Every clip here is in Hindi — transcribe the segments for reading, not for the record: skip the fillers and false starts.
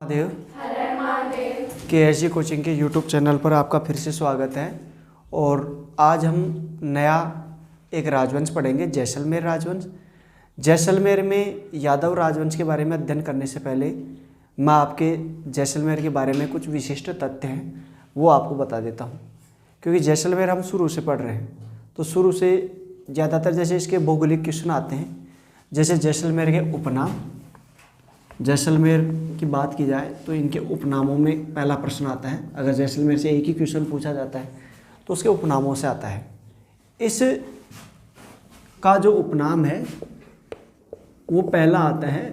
महादेव KSG कोचिंग के यूट्यूब चैनल पर आपका फिर से स्वागत है। और आज हम नया एक राजवंश पढ़ेंगे, जैसलमेर राजवंश। जैसलमेर में यादव राजवंश के बारे में अध्ययन करने से पहले मैं आपके जैसलमेर के बारे में कुछ विशिष्ट तथ्य हैं वो आपको बता देता हूँ, क्योंकि जैसलमेर हम शुरू से पढ़ रहे हैं तो शुरू से ज़्यादातर जैसे इसके भौगोलिक क्वेश्चन आते हैं, जैसे जैसलमेर के उपनाम। जैसलमेर की बात की जाए तो इनके उपनामों में पहला प्रश्न आता है। अगर जैसलमेर से एक ही क्वेश्चन पूछा जाता है तो उसके उपनामों से आता है। इस का जो उपनाम है वो पहला आता है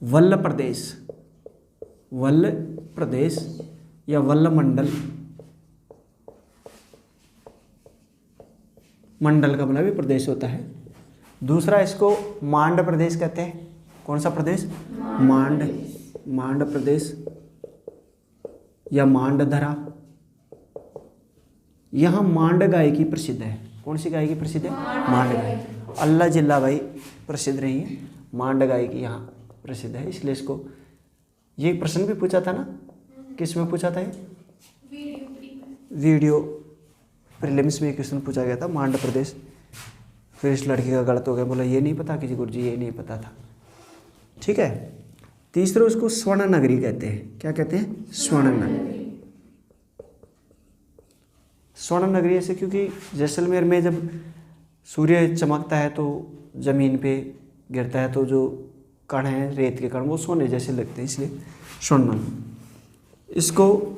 वल्ल प्रदेश। वल्ल प्रदेश या वल्ल मंडल। मंडल का मतलब भी प्रदेश होता है। दूसरा इसको मांड प्रदेश कहते हैं। कौन सा प्रदेश? मांड। मांड प्रदेश या मांडधरा। यहाँ मांड गायकी प्रसिद्ध है। कौन सी गायकी प्रसिद्ध है? मांड गायकी। अल्लाह जिल्ला भाई प्रसिद्ध रही है, मांड गायकी यहाँ प्रसिद्ध है, इसलिए इसको ये प्रश्न भी पूछा था ना, किस में पूछा था? वीडियो प्रीलिम्स में क्वेश्चन पूछा गया था, मांड प्रदेश। फिर इस लड़की का गलत हो गया, बोला ये नहीं पता किसी गुरुजी, ये नहीं पता था। ठीक है। तीसरा उसको स्वर्ण नगरी कहते हैं। क्या कहते हैं? स्वर्ण नगरी। स्वर्ण नगरी ऐसे क्योंकि जैसलमेर में जब सूर्य चमकता है तो जमीन पे गिरता है तो जो कण हैं, रेत के कण, वो सोने जैसे लगते हैं, इसलिए स्वर्ण। इसको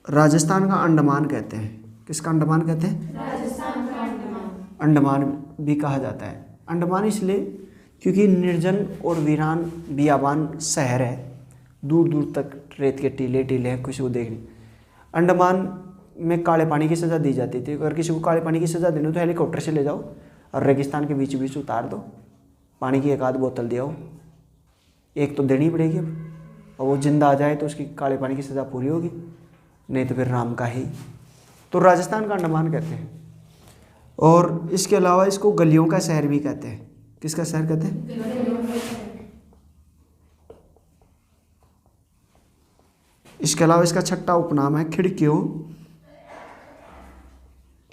राजस्थान का अंडमान कहते हैं। किसका अंडमान कहते हैं? राजस्थान का अंडमान। अंडमान भी कहा जाता है। अंडमान इसलिए क्योंकि निर्जन और वीरान बियाबान शहर है, दूर दूर तक रेत के टीले टीले हैं, किसी को देखने। अंडमान में काले पानी की सज़ा दी जाती थी। अगर किसी को काले पानी की सज़ा देनी तो हेलीकॉप्टर से ले जाओ और रेगिस्तान के बीच बीच उतार दो, पानी की एक आध बोतल दिया हो, एक तो देनी पड़ेगी अब, और वो जिंदा आ जाए तो उसकी काले पानी की सज़ा पूरी होगी, नहीं तो फिर राम का ही। तो राजस्थान का अंडमान कहते हैं। और इसके अलावा इसको गलियों का शहर भी कहते हैं। किसका शहर कहते हैं? इसके अलावा इसका छठा उपनाम है खिड़कियों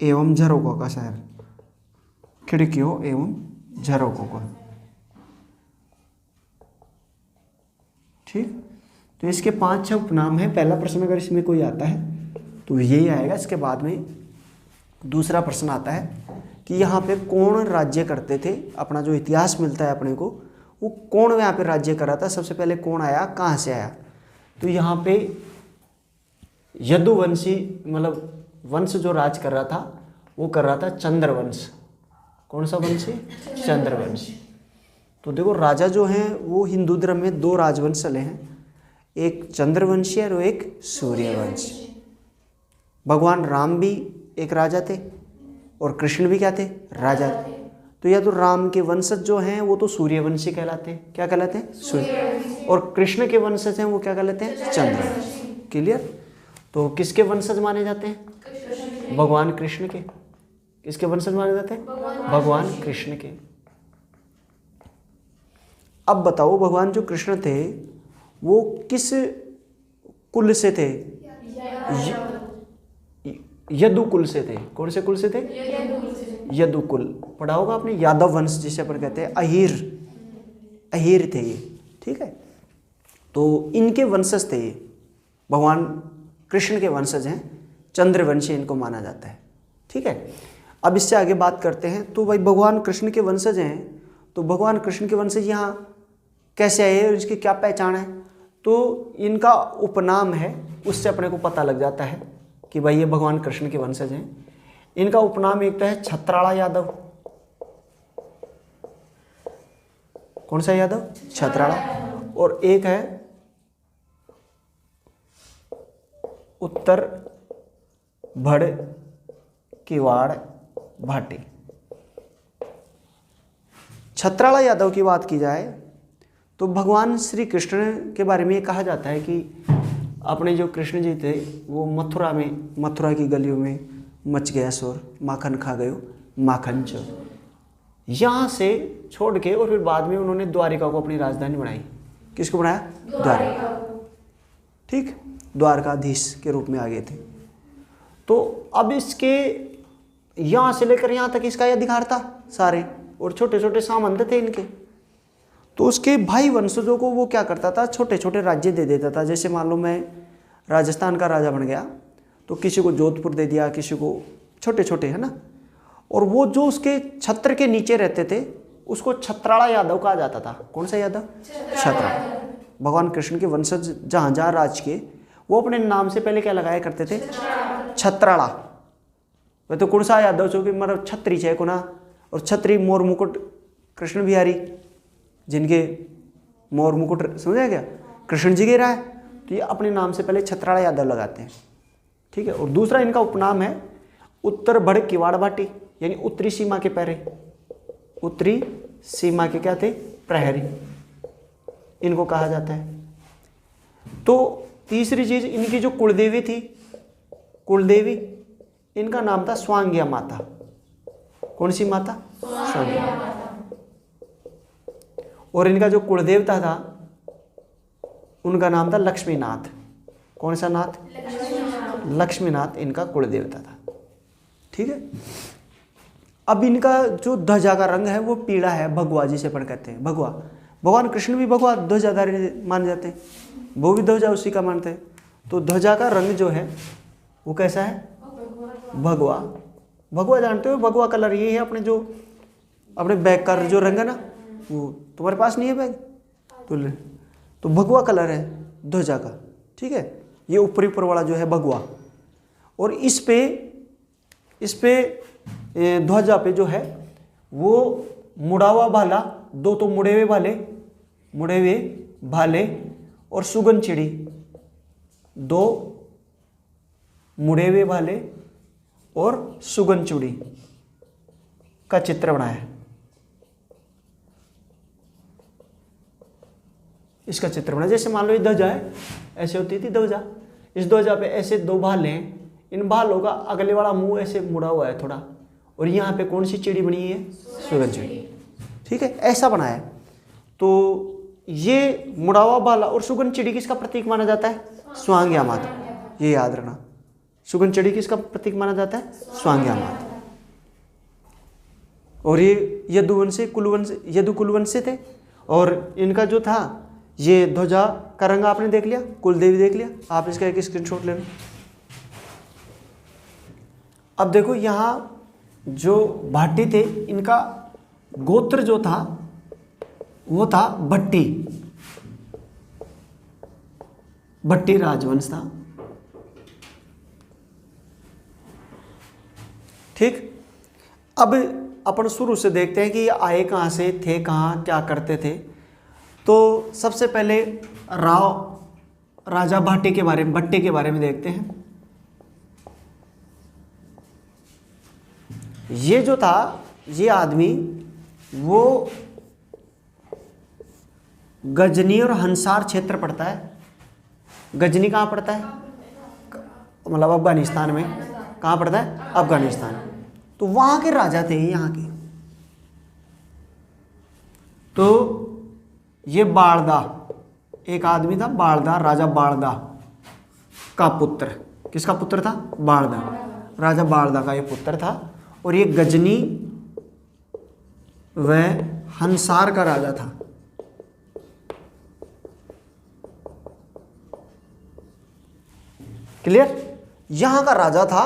एवं झरोकों का शहर। खिड़कियों एवं झरोकों का। ठीक। तो इसके 5-6 उपनाम हैं। पहला प्रश्न अगर इसमें कोई आता है तो यही आएगा। इसके बाद में दूसरा प्रश्न आता है कि यहाँ पे कौन राज्य करते थे। अपना जो इतिहास मिलता है अपने को, वो कौन यहाँ पे राज्य कर रहा था, सबसे पहले कौन आया, कहाँ से आया। तो यहाँ पे यदुवंशी मतलब वंश जो राज कर रहा था वो कर रहा था चंद्रवंश। कौन सा वंश? चंद्रवंश। तो देखो राजा जो हैं वो हिंदू धर्म में 2 राजवंश चले हैं, एक चंद्रवंशी और एक सूर्यवंशी। भगवान राम भी एक राजा थे और कृष्ण भी क्या थे? राजा थे। तो या तो राम के वंशज जो हैं वो तो सूर्यवंशी कहलाते हैं। क्या कहलाते हैं? सूर्य। और कृष्ण के वंशज हैं वो क्या कहलाते हैं? चंद्रवंशी। क्लियर। तो किसके वंशज माने जाते हैं? भगवान कृष्ण के। किसके वंशज माने जाते हैं? भगवान कृष्ण के। अब बताओ भगवान जो कृष्ण थे वो किस कुल से थे? यदु कुल से थे। कौन से कुल से थे? यदु कुल। पढ़ा होगा आपने, यादव वंश जिसे अपन कहते हैं। अहीर, अहीर थे ये। ठीक है। तो इनके वंशज थे ये, भगवान कृष्ण के वंशज हैं, चंद्रवंशी इनको माना जाता है। ठीक है। अब इससे आगे बात करते हैं। तो भाई भगवान कृष्ण के वंशज हैं, तो भगवान कृष्ण के वंशज यहाँ कैसे आए और इसकी क्या पहचान है? तो इनका उपनाम है, उससे अपने को पता लग जाता है कि भाई ये भगवान कृष्ण के वंशज हैं। इनका उपनाम एक तो है छत्राड़ा यादव। कौन सा यादव? छत्राड़ा। और एक है उत्तर भड़ किवाड़ भाटी। छत्राड़ा यादव की बात की जाए तो भगवान श्री कृष्ण के बारे में ये कहा जाता है कि अपने जो कृष्ण जी थे वो मथुरा की गलियों में मच गया शोर, माखन खा गयो माखन चोर। यहाँ से छोड़ के और फिर बाद में उन्होंने द्वारिका को अपनी राजधानी बनाई। किसको बनाया? द्वारिका। ठीक, द्वारकाधीश के रूप में आ गए थे। तो अब इसके यहाँ से लेकर यहाँ तक इसका अधिकार था सारे, और छोटे छोटे सामंत थे इनके। तो उसके भाई वंशजों को वो क्या करता था, छोटे छोटे राज्य दे देता था। जैसे मान लो मैं राजस्थान का राजा बन गया, तो किसी को जोधपुर दे दिया, किसी को, छोटे छोटे, है ना। और वो जो उसके छत्र के नीचे रहते थे उसको छत्राला यादव कहा जाता था। कौन सा यादव? छत्राला। भगवान कृष्ण के वंशज जहाँ जहाँ राज के, वो अपने नाम से पहले क्या लगाया करते थे? छत्राला। वह तो कौन सा यादव जो कि मतलब छत्री छे को ना, और छत्री मोर मुकुट कृष्ण बिहारी, जिनके मोर मुकुट समझा क्या कृष्ण जी के रहा है, तो ये अपने नाम से पहले छत्राला यादव लगाते हैं। ठीक है। और दूसरा इनका उपनाम है उत्तर बड़ किवाड़ भाटी, यानी उत्तरी सीमा के पहरे, उत्तरी सीमा के क्या थे? प्रहरी, इनको कहा जाता है। तो तीसरी चीज, इनकी जो कुलदेवी थी, कुलदेवी, इनका नाम था स्वांग्या माता। कौन सी माता? स्वांग्या माता। और इनका जो कुलदेवता था उनका नाम था लक्ष्मीनाथ। कौन सा नाथ? लक्ष्मीनाथ इनका कुलदेवता था। ठीक है। अब इनका जो ध्वजा का रंग है वो पीला है, भगवा जिसे अपन कहते हैं, भगवा। भगवान कृष्ण भी भगवा ध्वजाधारी माने जाते हैं, वो भी ध्वजा उसी का मानते हैं। तो ध्वजा का रंग जो है वो कैसा है? भगवा। भगवा जानते हो, भगवा कलर ये है अपने जो अपने बैग का जो रंग है ना, वो तुम्हारे पास नहीं है बैग तो भगवा कलर है ध्वजा का। ठीक है। ये ऊपरी ऊपर वाला जो है भगवा, और इस पे ध्वजा पे जो है वो मुड़ावा भाला, दो तो मुड़े हुए भाले और सुगन चिड़ी, दो मुड़े हुए भाले और सुगन चूड़ी का चित्र बनाया है। इसका चित्र बनाया, जैसे मान लो ये ध्वजा है, ऐसे होती थी ध्वजा। इस ध्वजा पे ऐसे दो भाले हैं, इन भालों का अगले वाला मुंह ऐसे मुड़ा हुआ है थोड़ा, और यहाँ पे कौन सी चिड़ी बनी है? सुगन चिड़ी। ठीक है, ऐसा बनाया है। तो ये मुड़ावा भाला और सुगन चिड़ी किसका प्रतीक माना जाता है? स्वांग्या माता। ये याद रखना, सुगन चिड़ी किसका प्रतीक माना जाता है? स्वांग्या माता। और ये यदु कुलवंश से थे, और इनका जो था ये ध्वजा का रंग आपने देख लिया, कुलदेवी देख लिया, आप इसका एक स्क्रीनशॉट ले लो। अब देखो यहाँ जो भाटी थे, इनका गोत्र जो था वो था भट्टी, भट्टी राजवंश था। ठीक। अब अपन शुरू से देखते हैं कि ये आए कहाँ से, थे कहाँ, क्या करते थे। तो सबसे पहले राजा भट्टी के बारे में देखते हैं। ये जो था, ये आदमी वो गजनी और हंसार क्षेत्र पड़ता है। गजनी कहाँ पड़ता है? मतलब अफगानिस्तान में। कहाँ पड़ता है? अफगानिस्तान। तो वहां के राजा थे यहाँ के। तो ये बाड़दा, एक आदमी था बाड़दा, राजा बाड़दा का पुत्र। किसका पुत्र था? बाड़दा, राजा बाड़दा का ये पुत्र था। और ये गजनी व हंसार का राजा था। क्लियर? यहां का राजा था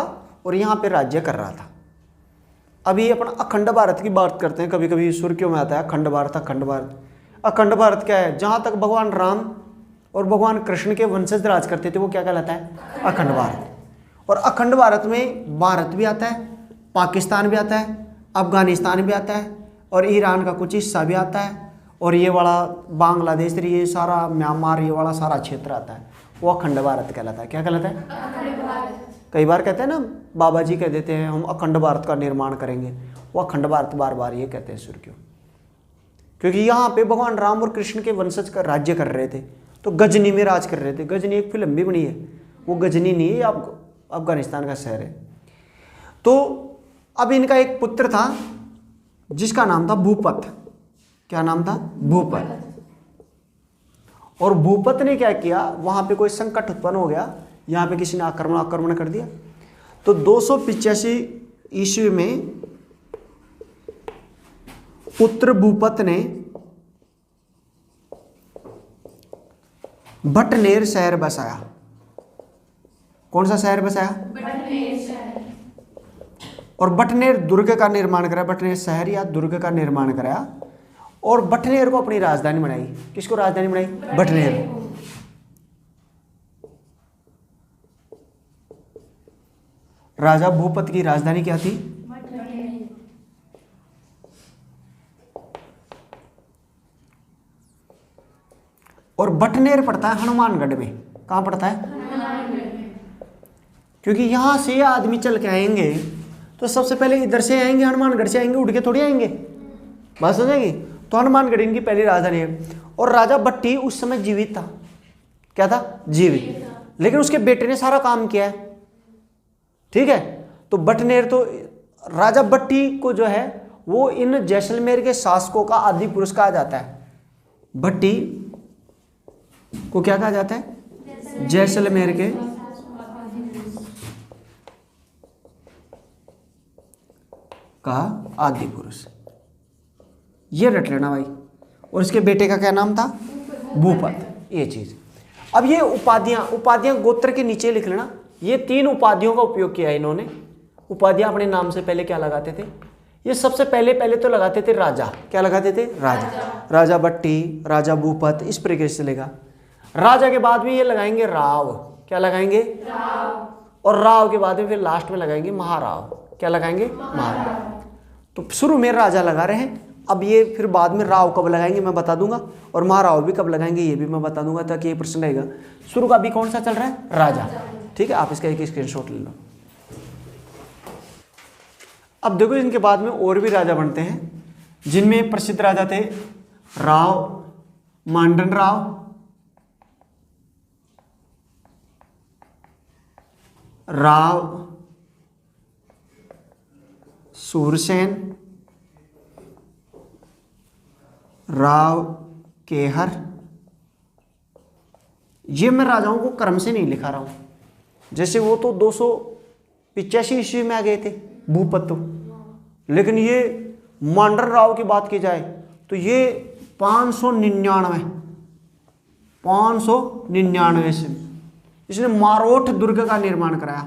और यहां पे राज्य कर रहा था। अभी अपन अखंड भारत की बात करते हैं, कभी कभी सुर्खियों में आता है अखंड भारत, अखंड भारत। अखंड भारत क्या है? जहां तक भगवान राम और भगवान कृष्ण के वंशज राज करते थे वो क्या कहलाता है? अखंड भारत। और अखंड भारत में भारत भी आता है, पाकिस्तान भी आता है, अफगानिस्तान भी आता है, और ईरान का कुछ हिस्सा भी आता है, और ये वाला बांग्लादेश, ये सारा म्यांमार, ये वाला सारा क्षेत्र आता है, वो अखंड भारत कहलाता है। क्या कहलाता है? अखंड भारत। कई बार कहते हैं ना, बाबा जी कह देते हैं हम अखंड भारत का निर्माण करेंगे, वो अखंड भारत बार बार ये कहते हैं सुर्खियों, क्योंकि यहाँ पे भगवान राम और कृष्ण के वंशज का राज्य कर रहे थे, तो गजनी में राज कर रहे थे। गजनी एक फिल्म भी बनी है, वो गजनी नहीं है, अफगानिस्तान का शहर है। तो अब इनका एक पुत्र था जिसका नाम था भूपत। क्या नाम था? भूपत। और भूपत ने क्या किया, वहां पे कोई संकट उत्पन्न हो गया, यहाँ पे किसी ने आक्रमण कर दिया। तो 285 ईस्वी में पुत्र भूपत ने भटनेर शहर बसाया। कौन सा शहर बसाया? भटनेर शहर। और भटनेर दुर्ग का निर्माण कराया, भटनेर शहर या दुर्ग का निर्माण कराया, और भटनेर को अपनी राजधानी बनाई। किसको राजधानी बनाई? भटनेर। राजा भूपत की राजधानी क्या थी? और भटनेर पड़ता है हनुमानगढ़ में। कहां पड़ता है? क्योंकि यहां से आदमी चल के आएंगे तो सबसे पहले इधर से आएंगे, हनुमानगढ़ से आएंगे, उड़ के थोड़ी आएंगे। बात समझेगी? तो हनुमानगढ़ इनकी पहली राजधानी है। और राजा भट्टी उस समय जीवित था। क्या था? जीवित। लेकिन उसके बेटे ने सारा काम किया है। ठीक है, तो भटनेर, तो राजा भट्टी को जो है वो इन जैसलमेर के शासकों का आदि पुरुष कहा जाता है। भट्टी को क्या कहा जाता है? जैसलमेर के का आदि पुरुष। ये रट लेना भाई। और इसके बेटे का क्या नाम था? भूपत। ये चीज। अब ये उपाधियां गोत्र के नीचे लिख लेना। ये 3 उपाधियों का उपयोग किया है इन्होंने। उपाधियां अपने नाम से पहले क्या लगाते थे? ये सबसे पहले तो लगाते थे राजा। क्या लगाते थे? राजा। राजा भट्टी, राजा भूपत, इस प्रकार से चलेगा। राजा के बाद में ये लगाएंगे राव। क्या लगाएंगे? राव। और राव के बाद में फिर लास्ट में लगाएंगे महाराव। क्या लगाएंगे? महाराव। तो शुरू में राजा लगा रहे हैं, अब ये फिर बाद में राव कब लगाएंगे मैं बता दूंगा, और महाराव भी कब लगाएंगे ये भी मैं बता दूंगा, ताकि ये प्रश्न रहेगा। शुरू का अभी कौन सा चल रहा है? राजा। ठीक है, आप इसका एक स्क्रीनशॉट ले लो। अब देखो इनके बाद में और भी राजा बनते हैं, जिनमें प्रसिद्ध राजा थे राव मांडन राव, राव सूरसेन, राव केहर। ये मैं राजाओं को क्रम से नहीं लिखा रहा हूं, जैसे वो तो 285 ईस्वी में आ गए थे भूपत, लेकिन ये मांडर राव की बात की जाए तो ये 599 से इसने मारोठ दुर्ग का निर्माण कराया।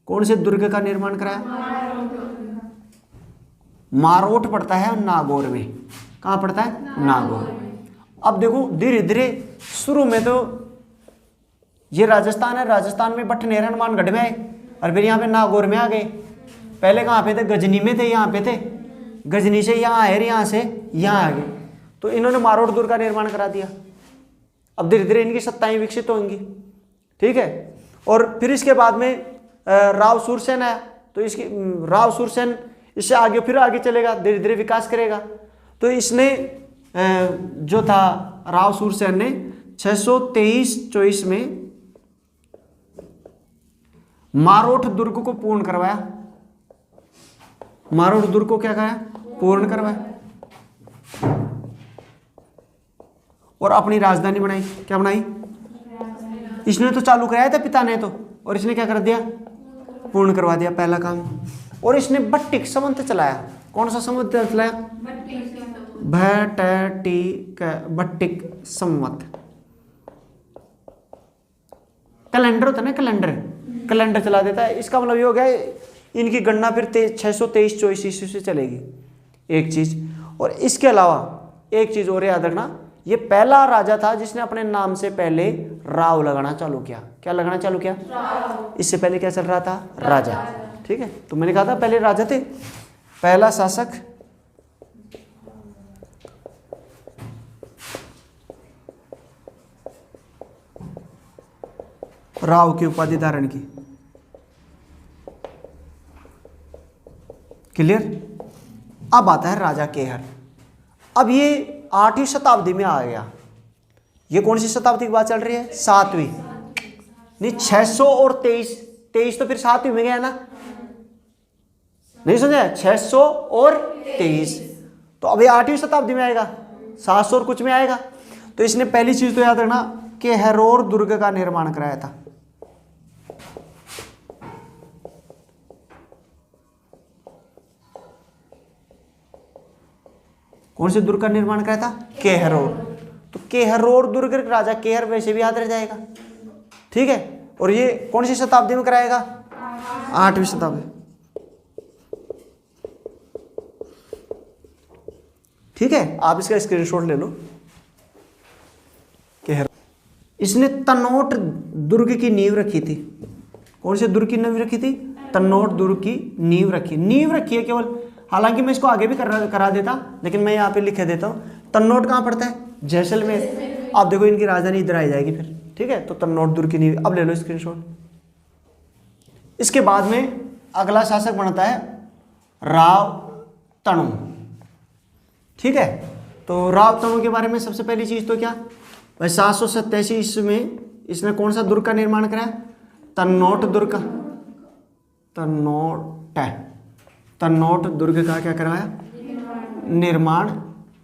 कौन से दुर्ग का निर्माण कराया? मारोठ पड़ता है नागौर में। कहां पड़ता है? नागौर। अब देखो धीरे धीरे शुरू में तो ये राजस्थान है, राजस्थान में भटनेर हनुमानगढ़ में आए, और फिर यहाँ पे नागौर में आ गए। पहले कहाँ पे थे? गजनी में थे, यहाँ पे थे। गजनी से यहाँ आए, यहाँ से यहाँ आ गए, तो इन्होंने मारोठ दुर्ग का निर्माण करा दिया। अब धीरे धीरे इनकी सत्ताएं विकसित होंगी। ठीक है, और फिर इसके बाद में राव सूरसेन आया, तो इसकी राव सूरसेन इससे आगे फिर आगे चलेगा, धीरे धीरे विकास करेगा। तो इसने जो था राव सूरसेन ने 623-24 में मारोठ दुर्ग को पूर्ण करवाया। मारोठ दुर्ग को क्या कराया? पूर्ण करवाया, और अपनी राजधानी बनाई। क्या बनाई? इसने तो चालू कराया था पिता ने तो, और इसने क्या कर दिया? पूर्ण करवा दिया, पहला काम। और इसने बट्टिक संवत चलाया। कौन सा संवत चलाया? बट्टिक संवत। कैलेंडर होता है ना, कैलेंडर चला देता है। इसका मतलब ये हो गया इनकी गणना फिर 623-24 ईस्वी से चलेगी, एक चीज। और इसके अलावा एक चीज और याद रखना, ये पहला राजा था जिसने अपने नाम से पहले राव लगाना चालू किया। क्या लगाना चालू किया? राव। इससे पहले क्या चल रहा था? राजा। ठीक है, तो मैंने कहा था पहले राजा थे। पहला शासक राव की उपाधि धारण की। क्लियर? अब आता है राजा केहर। अब ये 8वीं शताब्दी में आ गया। ये कौन सी शताब्दी की बात चल रही है? 7वीं। नहीं, 600 और 23 तो फिर 7वीं में गया ना, नहीं समझे? 600 और 23 तो अभी 8वीं शताब्दी में आएगा, 700 और कुछ में आएगा। तो इसने पहली चीज तो याद रखना कि हेरोर दुर्ग का निर्माण कराया था। कौन से दुर्ग का निर्माण कराया था? केहरोर। तो केहरोर दुर्ग राजा केहर वैसे भी याद रह जाएगा, ठीक है। और ये कौन सी शताब्दी में कराएगा? 8वीं शताब्दी, ठीक है। आप इसका स्क्रीनशॉट ले लो। केहर, इसने तनोट दुर्ग की नींव रखी थी। कौन से दुर्ग की नींव रखी थी? तनोट दुर्ग की नींव रखी है केवल। हालांकि मैं इसको आगे भी करा देता, लेकिन मैं यहाँ पे लिखे देता हूँ। तन्नौट कहाँ पड़ता है? जैसलमेर। आप देखो इनकी राजधानी इधर आ जाएगी फिर, ठीक है। तो तन्नौट दुर्ग की नींव, अब ले लो स्क्रीनशॉट। इसके बाद में अगला शासक बनता है राव तनु, ठीक है। तो राव तनु के बारे में सबसे पहली चीज तो क्या भाई, 787 ईस्वी में इसने कौन सा दुर्ग का निर्माण कराया? तन्नौट दुर्ग का, तन्नौट दुर्ग का क्या करवाया? निर्माण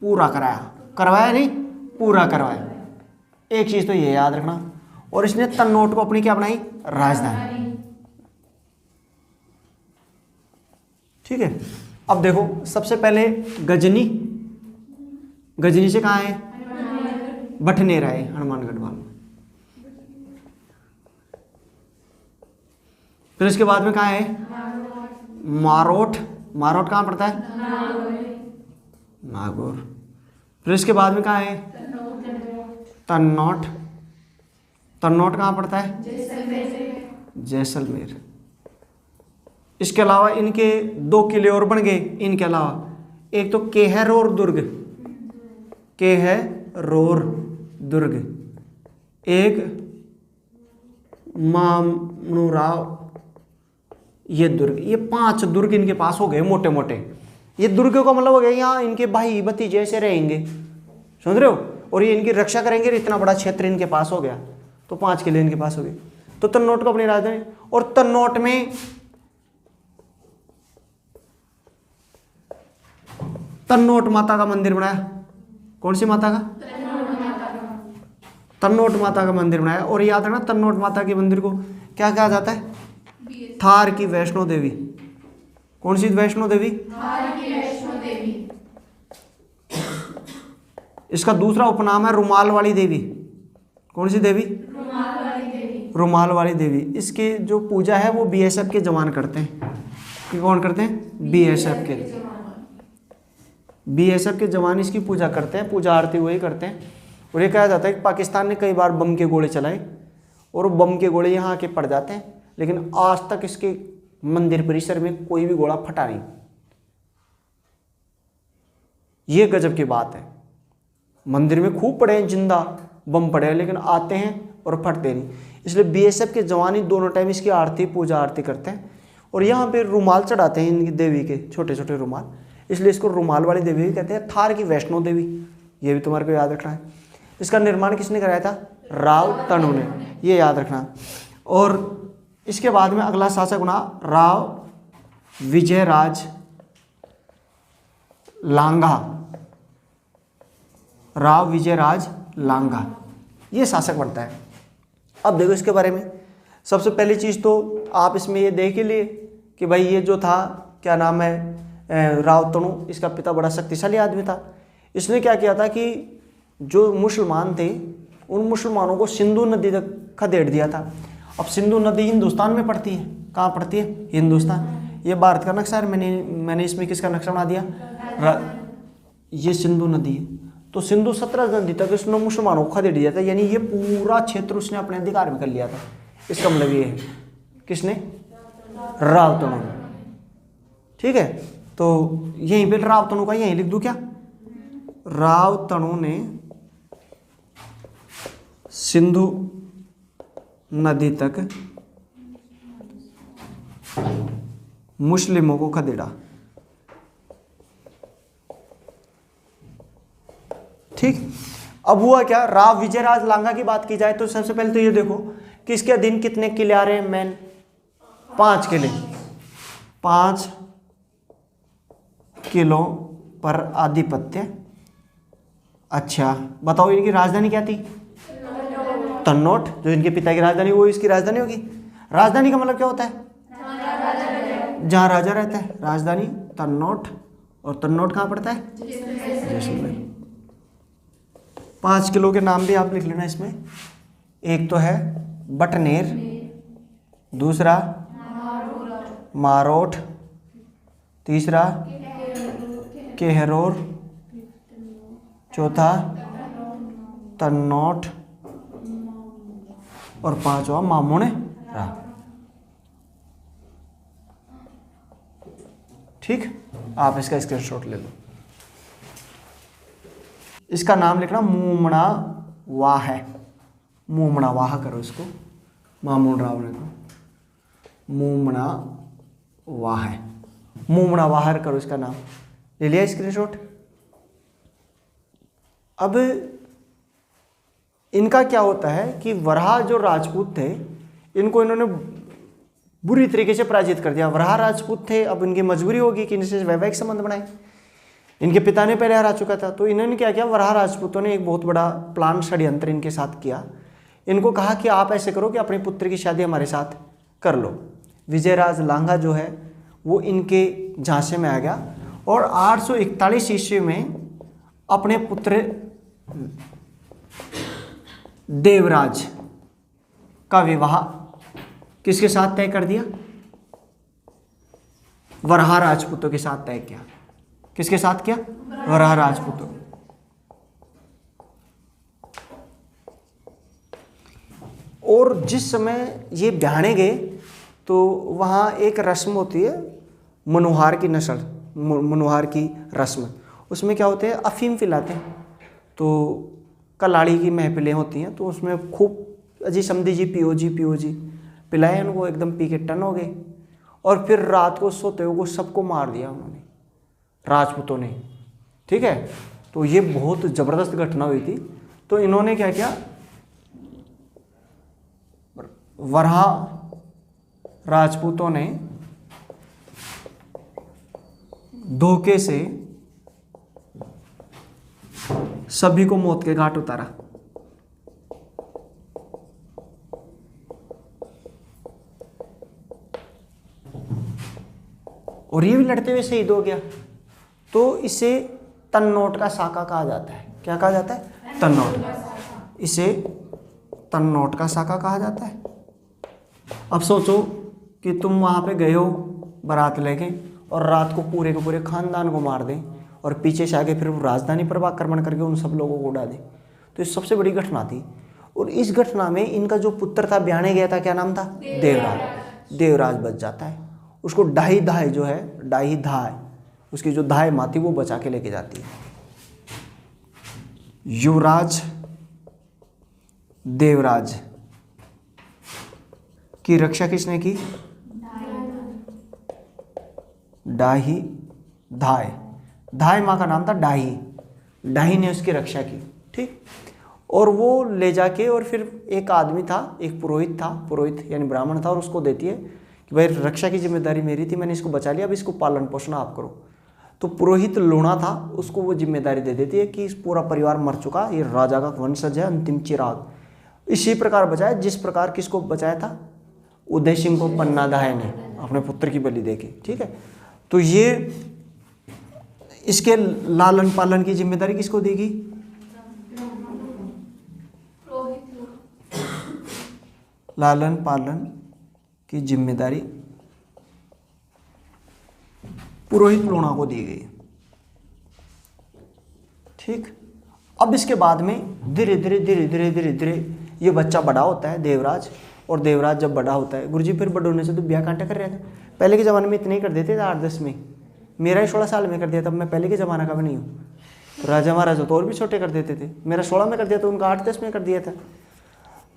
पूरा करवाया नहीं, पूरा करवाया। एक चीज तो ये याद रखना। और इसने तन्नौट को अपनी क्या बनाई? राजधानी, ठीक है। अब देखो सबसे पहले गजनी से कहाँ है? बठनेरा है, हनुमानगढ़ वाला। फिर इसके बाद में कहाँ है? मारोट कहाँ पड़ता है? नागौर। फिर इसके बाद में कहाँ है? तन्नौट कहाँ पड़ता है? जैसलमेर। इसके अलावा इनके 2 किले और बन गए इनके अलावा। एक तो केहरोर दुर्ग, एक मामनूराव ये दुर्ग। ये 5 दुर्ग इनके पास हो गए मोटे मोटे। ये दुर्ग का मतलब हो गया यहाँ इनके भाई भतीजे ऐसे रहेंगे, समझ रहे हो। और ये इनकी रक्षा करेंगे, इतना बड़ा क्षेत्र इनके पास हो गया। तो 5 किले इनके पास हो गए। तो तन्नौट को अपनी राजधानी। और तन्नौट में तन्नौट माता का मंदिर बनाया। कौन सी माता का? तन्नौट माता का मंदिर बनाया। और याद रखना तन्नौट माता के मंदिर को क्या कहा जाता है? थार की वैष्णो देवी। कौन सी वैष्णो देवी? थार की वैष्णो देवी। इसका दूसरा उपनाम है रुमाल वाली देवी। कौन सी देवी? रुमाल वाली देवी। इसकी जो पूजा है वो बीएसएफ के जवान करते हैं। कि कौन करते हैं? बीएसएफ के जवान इसकी पूजा करते हैं, पूजा आरती वही करते हैं। और ये कहा जाता है कि पाकिस्तान ने कई बार बम के गोले चलाए और बम के गोले यहाँ आके पड़ जाते हैं, लेकिन आज तक इसके मंदिर परिसर में कोई भी गोला फटा नहीं। ये गजब की बात है। मंदिर में खूब पड़े हैं, जिंदा बम पड़े हैं, लेकिन आते हैं और फटते नहीं। इसलिए बीएसएफ के जवान ही दोनों टाइम इसकी आरती पूजा आरती करते हैं। और यहाँ पे रुमाल चढ़ाते हैं इनकी देवी के, छोटे छोटे रुमाल, इसलिए इसको रुमाल वाली देवी भी कहते हैं। थार की वैष्णो देवी, ये भी तुम्हारे को याद रखना है। इसका निर्माण किसने कराया था? राव तनु ने, ये याद रखना। और इसके बाद में अगला शासक बना राव विजयराज लांगा, ये शासक बनता है। अब देखो इसके बारे में सबसे पहली चीज़ तो आप इसमें ये देख ही लिए कि भाई ये जो था क्या नाम है राव तनु, इसका पिता बड़ा शक्तिशाली आदमी था। इसने क्या किया था कि जो मुसलमान थे उन मुसलमानों को सिंधु नदी तक खदेड़ दिया था। अब सिंधु नदी हिंदुस्तान में पड़ती है। कहाँ पड़ती है? हिंदुस्तान। ये भारत का नक्शा है। मैंने इसमें किसका नक्शा बना दिया? ये सिंधु नदी है। तो सिंधु 17 नदी तक उसने मुसलमानों को खदेड़ दिया था, यानी ये पूरा क्षेत्र उसने अपने अधिकार में कर लिया था। इसका मतलब ये है किसने? राव तनु, ठीक है। तो यहीं पे राव तनु का यहीं लिख दूं क्या? राव तनु ने सिंधु नदी तक मुस्लिमों को खदेड़ा, ठीक। अब हुआ क्या? राव विजयराज लांगा की बात की जाए तो सबसे पहले तो ये देखो कि इसके अधीन कितने किले आ रहे हैं? मैन 5 किले, 5 किलों पर आधिपत्य अच्छा बताओ इनकी राजधानी क्या थी? तन्नौट। जो इनके पिता की राजधानी वो इसकी राजधानी होगी। राजधानी का मतलब क्या होता है? जहाँ राजा रहता है। राजधानी तन्नौट। और तन्नौट कहाँ पड़ता है? जैसलमेर। 5 किलो के नाम भी आप लिख लेना इसमें। एक तो है बटनेर, दूसरा मारोठ, तीसरा केहरोर, चौथा तन्नौट और 5वां मामोनेरा। ठीक, आप इसका स्क्रीनशॉट ले लो। इसका नाम लिखना मूमना वाह है। मूमना वाह करो इसको, मामून राव ने को मूमना वाह है। मूमना वाह करो इसका नाम। ले लिया स्क्रीनशॉट। अब इनका क्या होता है कि वराह जो राजपूत थे इनको इन्होंने बुरी तरीके से पराजित कर दिया। वराह राजपूत थे, अब इनकी मजबूरी होगी कि इनसे वैवाहिक संबंध बनाए। इनके पिता ने पहले हरा चुका था, तो इन्होंने क्या किया, वराह राजपूतों ने एक बहुत बड़ा प्लान षड्यंत्र इनके साथ किया। इनको कहा कि आप ऐसे करो कि अपने पुत्र की शादी हमारे साथ कर लो। विजयराज लांघा जो है वो इनके झांसे में आ गया और 841 ईस्वी में अपने पुत्र देवराज का विवाह किसके साथ तय कर दिया? वराह राजपूतों के साथ तय किया। किसके साथ किया? वराह राजपूतों। और जिस समय ये ब्याहने गए तो वहाँ एक रस्म होती है मनुहार की नस्ल, मनुहार की रस्म। उसमें क्या होते हैं, अफीम पिलाते हैं। तो कलाड़ी की महफिलें होती हैं, तो उसमें खूब अजी समझी जी पियो जी पिलाए उनको, एकदम पी के टन हो गए। और फिर रात को सोते हुए सबको मार दिया उन्होंने, राजपूतों ने। ठीक है, तो ये बहुत ज़बरदस्त घटना हुई थी। तो इन्होंने क्या किया, वराह राजपूतों ने धोखे से सभी को मौत के घाट उतारा। और ये भी लड़ते हुए शहीद हो गया। तो इसे तन्नौट का साका कहा जाता है। क्या कहा जाता है? तन्नौट। इसे तन्नौट का साका कहा जाता है। अब सोचो कि तुम वहाँ पे गए हो बारात लेके और रात को पूरे के पूरे खानदान को मार दें और पीछे से आके फिर राजधानी पर आक्रमण करके उन सब लोगों को उड़ा दें। तो ये सबसे बड़ी घटना थी। और इस घटना में इनका जो पुत्र था ब्याहने गया था, क्या नाम था? देवराज। देवराज बच जाता है। उसको डाही धाय जो है, डाही धाय, उसकी जो धाय माँ थी वो बचा के लेके जाती है। युवराज देवराज की रक्षा किसने की? डाही धाय। धाय माँ का नाम था डाही। डाही ने उसकी रक्षा की। ठीक, और वो ले जाके और फिर एक आदमी था, एक पुरोहित था, पुरोहित यानी ब्राह्मण था, और उसको देती है कि भाई रक्षा की जिम्मेदारी मेरी थी, मैंने इसको बचा लिया, अब इसको पालन पोषण आप करो। तो पुरोहित लूणा था, उसको वो जिम्मेदारी दे देती है कि इस पूरा परिवार मर चुका, ये राजा का वंशज है, अंतिम चिराग। इसी प्रकार बचाया जिस प्रकार किसको बचाया था? उदय सिंह को पन्ना दाय ने अपने पुत्र की बलि देके। ठीक है, तो ये इसके लालन पालन की जिम्मेदारी किसको देगी? लालन पालन की जिम्मेदारी पुरोहित लूणा को दी गई। ठीक, अब इसके बाद में धीरे धीरे ये बच्चा बड़ा होता है, देवराज। और देवराज जब बड़ा होता है, गुरुजी फिर बड़े होने से तो ब्याह कांटा कर रहे थे। पहले के ज़माने में इतने ही कर देते थे, 8-10 में। मेरा ही 16 साल में कर दिया, तब मैं पहले के ज़माना का भी नहीं हूँ। तो राजा महाराजा तो और भी छोटे कर देते थे। मेरा 16 में कर दिया तो उनका 8-10 में कर दिया था।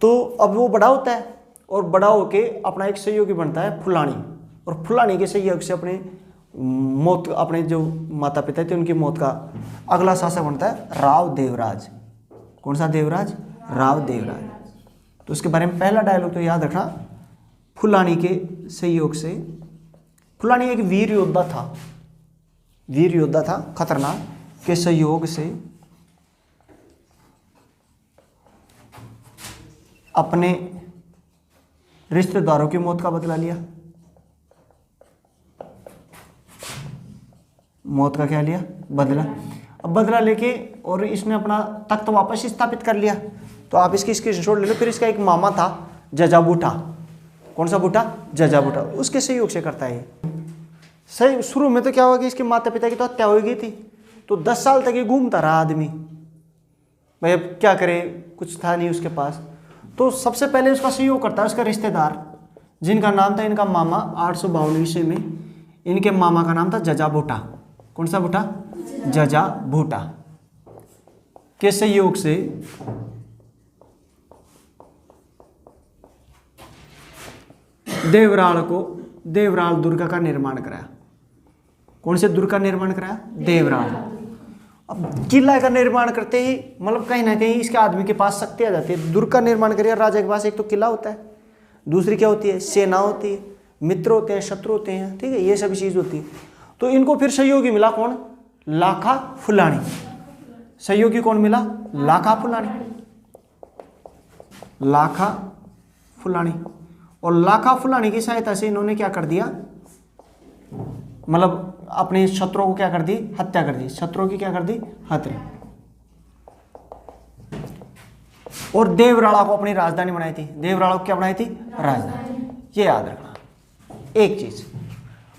तो अब वो बड़ा होता है और बड़ा होके अपना एक सहयोगी बनता है फुलानी। और फुलानी के सहयोग से अपने मौत, अपने जो माता पिता थे उनकी मौत का अगला शासक बनता है राव देवराज। कौन सा देवराज? राव देवराज। तो उसके बारे में पहला डायलॉग तो याद रखना, फुलानी के सहयोग से। फुलानी एक वीर योद्धा था, वीर योद्धा था, खतरनाक, के सहयोग से अपने रिश्तेदारों की मौत का बदला लिया। मौत का क्या लिया? बदला। अब बदला लेके और इसने अपना तख्त वापस स्थापित कर लिया। तो आप इसकी स्क्रीनशॉट ले लो। फिर इसका एक मामा था जजा बूटा। कौन सा बूटा? जजा बूटा। उसके सहयोग से करता है ये। सही शुरू में तो क्या हुआ कि इसके माता पिता की तो हत्या हो गई थी, तो 10 साल तक ये घूमता रहा आदमी। भाई अब क्या करे, कुछ था नहीं उसके पास। तो सबसे पहले उसका सहयोग करता है उसका रिश्तेदार, जिनका नाम था इनका मामा 852 ईस्वी में इनके मामा का नाम था जजा बूटा। कौन सा बूटा? जजा बूटा के सहयोग से देवराल दुर्ग का निर्माण कराया। कौन से दुर्ग का निर्माण कराया? देवराल। अब किला का निर्माण करते ही मतलब कहीं ना कहीं इसके आदमी के पास शक्ति आ जाती है। दुर्ग का निर्माण करिए, राजा के पास एक तो किला होता है, दूसरी क्या होती है? सेना होती है, मित्र होते हैं, शत्रु होते हैं, ठीक है, ये सभी चीज होती है। तो इनको फिर सहयोगी मिला कौन? लाखा फुलानी। सहयोगी कौन मिला? लाखा फुलानी। लाखा फुलानी। और लाखा फुलानी की सहायता से इन्होंने क्या कर दिया, मतलब अपने शत्रुओं को क्या कर दी? हत्या कर दी। शत्रुओं की क्या कर दी? हत्या। और देवराला को अपनी राजधानी बनाई थी। देवराला को क्या बनाई थी? राजधानी। ये याद रखना एक चीज।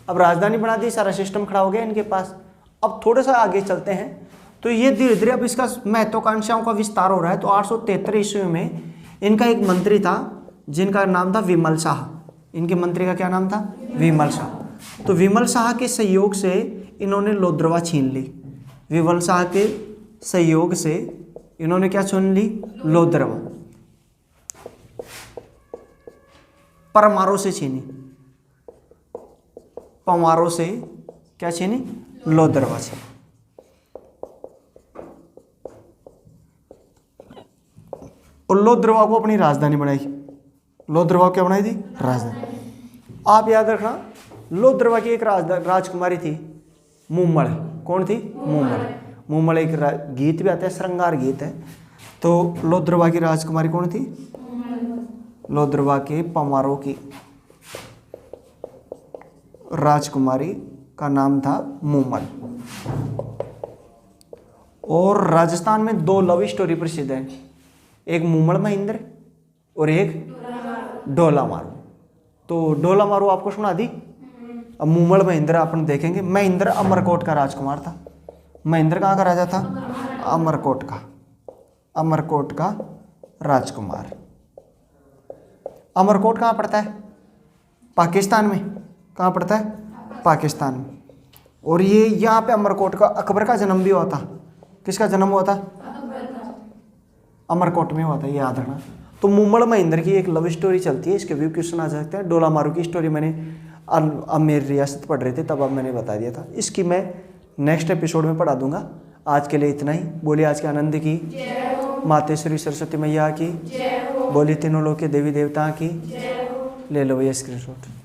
अब राजधानी बना दी, सारा सिस्टम खड़ा हो गया इनके पास। अब थोड़ा सा आगे चलते हैं तो ये धीरे धीरे अब इसका महत्वाकांक्षाओं का विस्तार हो रहा है। तो 873 ईस्वी में इनका एक मंत्री था जिनका नाम था विमल शाह। इनके मंत्री का क्या नाम था? विमल शाह। तो विमल शाह के सहयोग से इन्होंने लोद्रवा छीन ली। विमल शाह के सहयोग से इन्होंने क्या छीन ली? लोद्रवा। परमारों से छीनी। परमारों से क्या छीनी? लोद्रवा छीनी। और लोद्रवा को अपनी राजधानी बनाई। लोद्रवा क्या बनाई थी? राजधानी। आप याद रखना, लोद्रवा की एक राजकुमारी थी मुम्मल। कौन थी? मुम्मल। मुम्मल एक गीत भी आता है, श्रृंगार गीत है। तो लोद्रवा की राजकुमारी कौन थी? लोद्रवा के परमारों की राजकुमारी का नाम था मुम्मल। और राजस्थान में 2 लव स्टोरी प्रसिद्ध है, एक मुम्मल महेंद्र और एक ढोला मारू। तो ढोला मारू आपको सुना दी। अब मुम्मल महेंद्र अपन देखेंगे। महेंद्र अमरकोट का राजकुमार था। महेंद्र कहाँ का राजा था? अमरकोट का। अमरकोट का राजकुमार। अमरकोट कहाँ पड़ता है? पाकिस्तान में। कहाँ पड़ता है? पाकिस्तान में। और ये यहाँ पे अमरकोट का अकबर का जन्म भी हुआ था। किसका जन्म हुआ था? अमरकोट में हुआ था, ये याद रखना। तो मुम्मल महेंद्र की एक लव स्टोरी चलती है, इसके भी क्वेश्चन आ सकते हैं। डोला मारू की स्टोरी मैंने अब मेरी रियासत पढ़ रहे थे तब अब मैंने बता दिया था, इसकी मैं नेक्स्ट एपिसोड में पढ़ा दूंगा। आज के लिए इतना ही। बोलिए आज के आनंद की, मातेश्वरी सरस्वती मैया की, बोलिए तीनों लोग के देवी देवता की। ले लो भैया स्क्रीनशॉट।